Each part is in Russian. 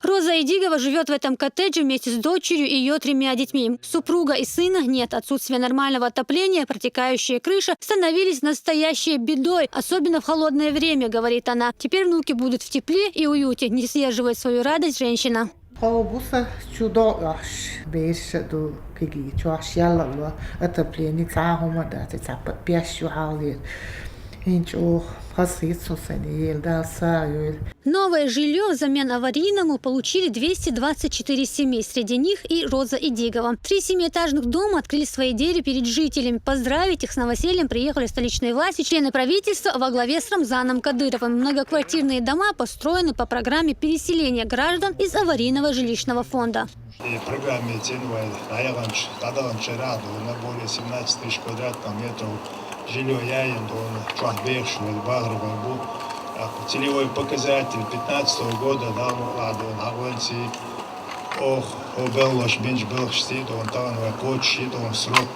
Роза Идигова живет в этом коттедже вместе с дочерью и ее 3 детьми. Супруга и сына нет. Отсутствие нормального отопления, протекающая крыша становились настоящей бедой, особенно в холодное время, говорит она. Теперь внуки будут в тепле и уюте, не сдерживает свою радость женщина. Новое жилье взамен аварийному получили 224 семьи. Среди них и Роза Идигова. 3 7-этажных дома открыли свои двери перед жителями. Поздравить их с новосельем приехали столичные власти, члены правительства во главе с Рамзаном Кадыровым. Многоквартирные дома построены по программе переселения граждан из аварийного жилищного фонда. Программе более 17 тысяч квадратных метров жилье целевой показатель 2015 года срок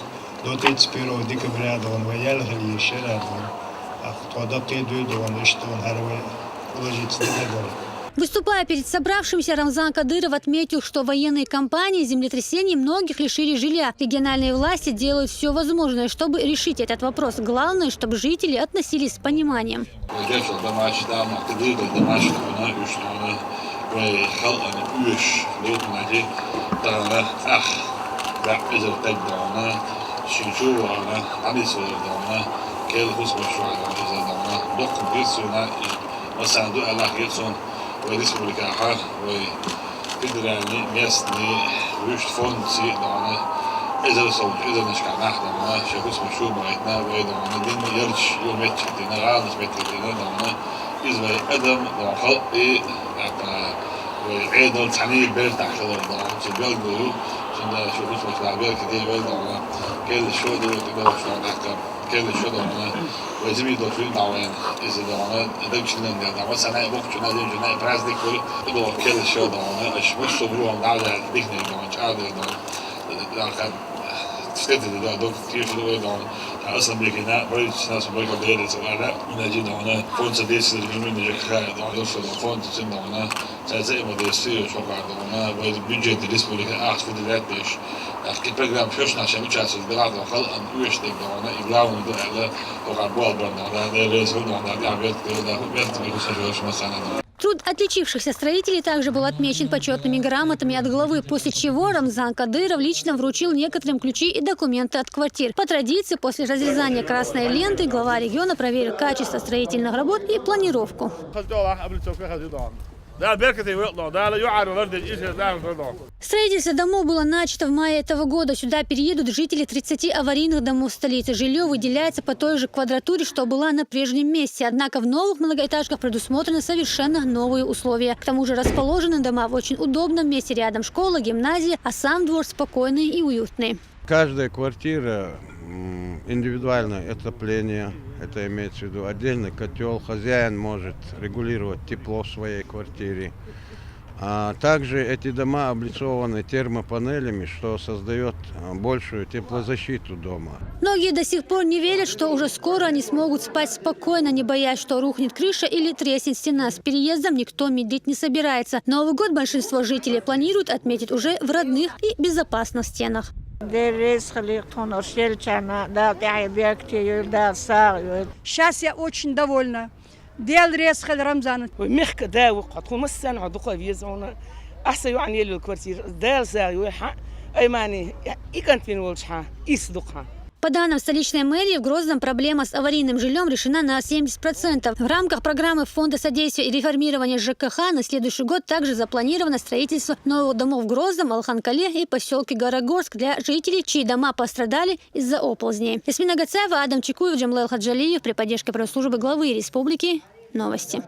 до 31 декабря Выступая перед собравшимся, Рамзан Кадыров отметил, что военные кампании, землетрясений многих лишили жилья. Региональные власти делают все возможное, чтобы решить этот вопрос. Главное, чтобы жители относились с пониманием. республика федеральный местный фонд إذا وصلت إذا نشكر نحن شخص مشروع بعدنا ويدعونا دين يرش يوم يتشدنا غالس بيتكلنا دعونا إذا أدم دعونا خلق وعيدنا تعني البلد تحصل دعونا شبال بيو شنا شخص مشروع بير كتير دعونا كل شو ده تقدر شو نحكم كل شو دعونا وزمي دكتور دعوان إذا دعونا ده بشنا دعونا سنة وقت شنا دين شنا برازدك كل كل شو دعونا إيش مش صبروا عم دعونا ديكنا دعونا شعار دعونا تستدل ده دكتور كتير في الوضع أصلا بيكنا بريد ناس بيكنا ديرة سواء نجي دعونا فون سديس الجميل نجحها دعونا دوشة فون تسمى دعونا زي ما ديستيو شو قاعد دعونا بريد بيجي دريس بوليكا أخذ في دلاتش أخذ برنامج شوشنا عشان متشاس البلاد وخلق أن يوش دك دعونا إبلاون ده على وقع بوال دعونا ده رئيس هو دعونا بيعبيت ده بيت بيخش مثلا Труд отличившихся строителей также был отмечен почетными грамотами от главы, после чего Рамзан Кадыров лично вручил некоторым ключи и документы от квартир. По традиции, после разрезания красной ленты глава региона проверил качество строительных работ и планировку. Строительство домов было начато в мае этого года. Сюда переедут жители 30 аварийных домов столицы. Жилье выделяется по той же квадратуре, что была на прежнем месте. Однако в новых многоэтажках предусмотрены совершенно новые условия. К тому же расположены дома в очень удобном месте. Рядом школа, гимназия, а сам двор спокойный и уютный. Каждая квартира индивидуальное отопление, это имеется в виду отдельный котел, хозяин может регулировать тепло в своей квартире. А также эти дома облицованы термопанелями, что создает большую теплозащиту дома. Многие до сих пор не верят, что уже скоро они смогут спать спокойно, не боясь, что рухнет крыша или треснет стена. С переездом никто медлить не собирается. Новый год большинство жителей планируют отметить уже в родных и безопасных стенах. Сейчас я очень довольна. ديال رئيس خال رمضان ومخك داو قطو مسن عدوقا فيزون احسن يعني الكوارتير دال زاوي حق ايماني كان فين ولشحا يصدقها. По данным столичной мэрии, в Грозном проблема с аварийным жильем решена на 70%. В рамках программы Фонда содействия и реформирования ЖКХ на следующий год также запланировано строительство новых домов в Грозном, Алханкале и поселке Горогорск для жителей, чьи дома пострадали из-за оползней. Ясмина Гацаева, Адам Чекуев, Джамлел Хаджалиев при поддержке пресс-службы главы республики. Новости.